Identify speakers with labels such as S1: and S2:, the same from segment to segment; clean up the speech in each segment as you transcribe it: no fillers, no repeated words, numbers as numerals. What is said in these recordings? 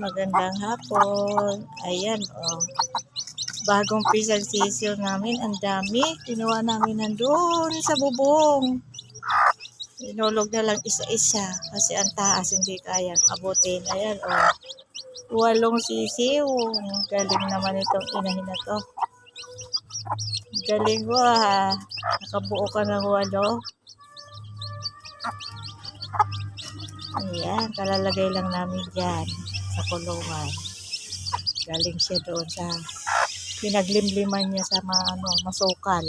S1: magandang hapon. Ayan, oh. Bagong presentation namin. Ang dami. Kinuha namin nandun sa bubong. Inulog na lang isa-isa. Kasi ang taas hindi kayang abutin. Ayan, oh. 8 sisiw. Galing naman itong inahin na to. Galing mo, ha. Nakabuo ka ng 8. Ayan, kalalagay lang namin dyan sa kulungan. Galing siya doon sa pinaglimliman niya sa masukal.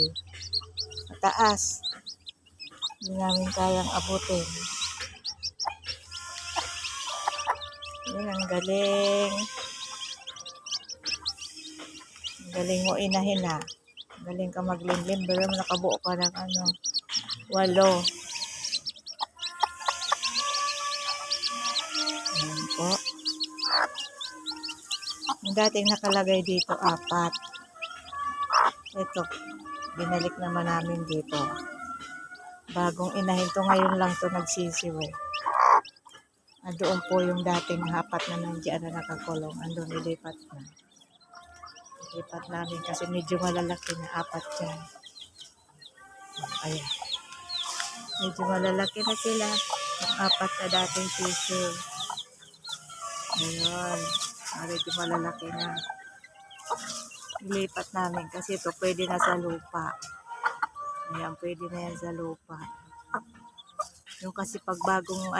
S1: Mataas. Hindi namin kayang abutin. Yan, ang galing. Ang galing mo inahin, ha. Galing ka maglimlim. Pero nakabuo ka ng 8. Ayan po. Ang dating nakalagay dito 4. Ito, binalik naman namin dito. Bagong inahin to, ngayon lang to nagsisiw eh. Doon po yung dating 4 na nandiyan na nakakulong. Andun, ilipat na. Ilipat namin kasi medyo malalaki na 4 dyan. Ayan. Medyo malalaki na sila. Yung 4 na dating sisiw. Ayan. Medyo malalaki na. Ilipat namin kasi ito pwede na sa lupa. Ayan, pwede na yan sa lupa. Yung kasi pag bagong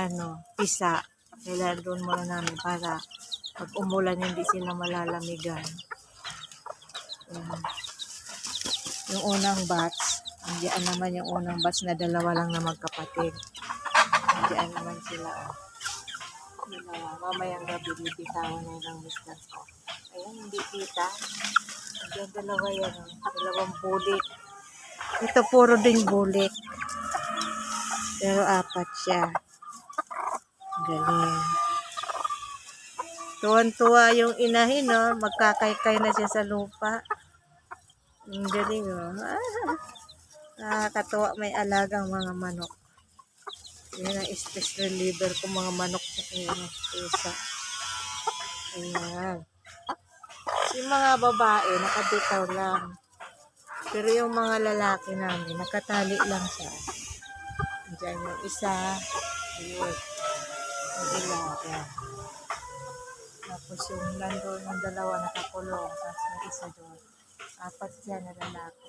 S1: pisa, kailangan doon muna namin para pag umulan hindi sila malalamigan. Ayan. Yung unang batch, andiyan naman yung unang batch na 2 lang na magkapatid. Andiyan naman sila. Mamayang gabi bibitawan na ng mister ko. Ayan, hindi kita. Andiyan 2 yan. 2 bulik. Ito puro ding bulik. Pero 4 siya. Galing. Tuwan-tuwa yung inahin, no? Magkakaykay na siya sa lupa. Ang galing, no? Nakakatuwa, may alagang mga manok. Yan ang stress reliever ko, mga manok sa pusa. Ayan. Yung mga babae, nakabitaw lang. Pero yung mga lalaki namin, nakatali lang siya. Diyan yung isa. Ayun. Yung ilaga. Tapos yung nandun yung 2 nakakulong. Tapos yung isa doon. 4 dyan na lalaki.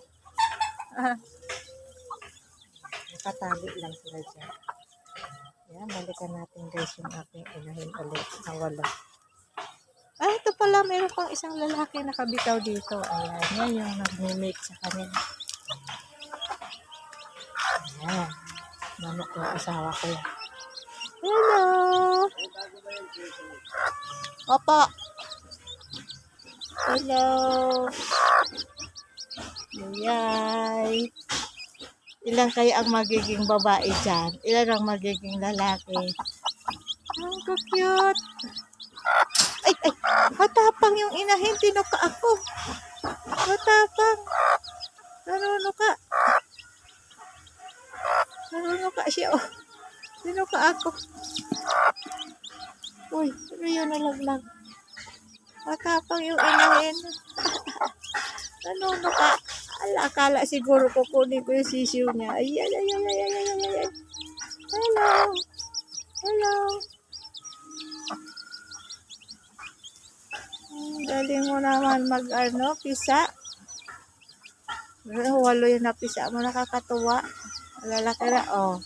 S1: Nakatali lang sila dyan. Ayan, balikan natin guys yung aking inahin ulit. Nawala. Ito pala, meron pang isang lalaki nakabitaw dito. Ayan, yan yung nag-mimic sa kanila. Ayan. Manok yung asawa ko. Hello! Opo. Hello! Yay! Ilan kaya ang magiging babae dyan? Ilan ang magiging lalaki? Ang cute! Ay! Matapang yung inahin. Tinuka ako. Matapang. Nanunuka. Nanunuka siya. Oh. Tinuka ako. Uy, ano yun nalaglag? Matapang yung inahin. Nanunuka. Akala siguro kukunin ko yung sisiw niya. Ay. Hello. Hello. Galing mo naman pisa. 8 yung napisa mo, nakakatuwa. Lalaki na, oh.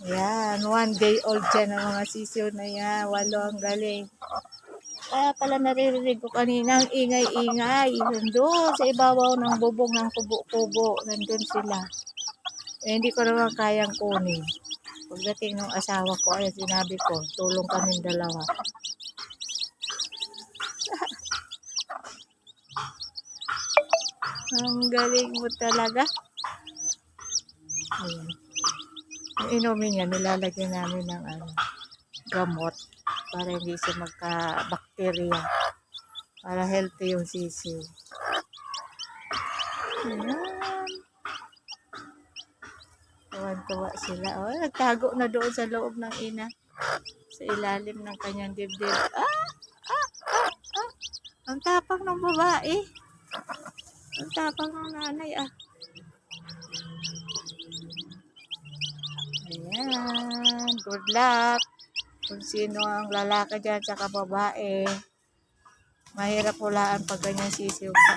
S1: Yan, 1 day old dyan ang mga sisiw na yan. 8 ang galing. Kaya pala naririnig ko kanina ang ingay-ingay. Nandun sa ibabaw ng bubong ng kubo-kubo. Nandun sila. Hindi ko naman kayang kunin. Pagdating ng asawa ko, ay sinabi ko, tulong kaming 2. Ang galing mo talaga. Ayan. Yung inumin niya, nilalagyan namin ng gamot para hindi siya magka-bacteria. Para healthy yung sisiw. Ayan. Tuwan-tuwa sila. Oh, nagtago na doon sa loob ng ina. Sa ilalim ng kanyang dibdib. Ang tapang ng babae. Ang tapang ng nanay ah. Ayan. Good luck. Kung sino ang lalaki dyan sa babae. Mahirap hulaan pag ganyan sisiw ka.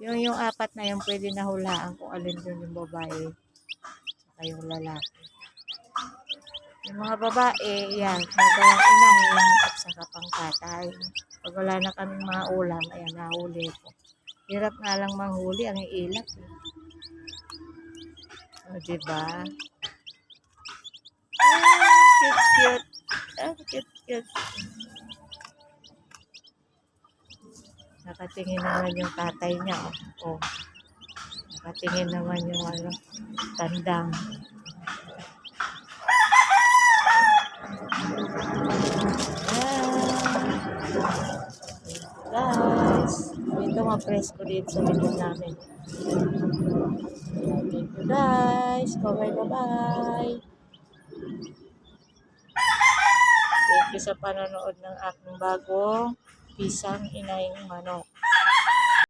S1: Yung apat na yung pwede na hulaan kung alin doon yung babae. Saka yung lalaki. Yung mga babae, yan, magawang inahin at saka pang tatay. Pag wala na kaming mga ulam, ayan, nahuli ko. Hirap nga lang manghuli, ang iilat. Eh. O, diba? Cute. Cute. Nakatingin naman yung tatay niya. Oh. Nakatingin naman yung tandang. Guys, ito mga presko dito sa likod namin. Thank you guys. Bye-bye. Thank you sa panonood ng aking bagong pisang inaing manok.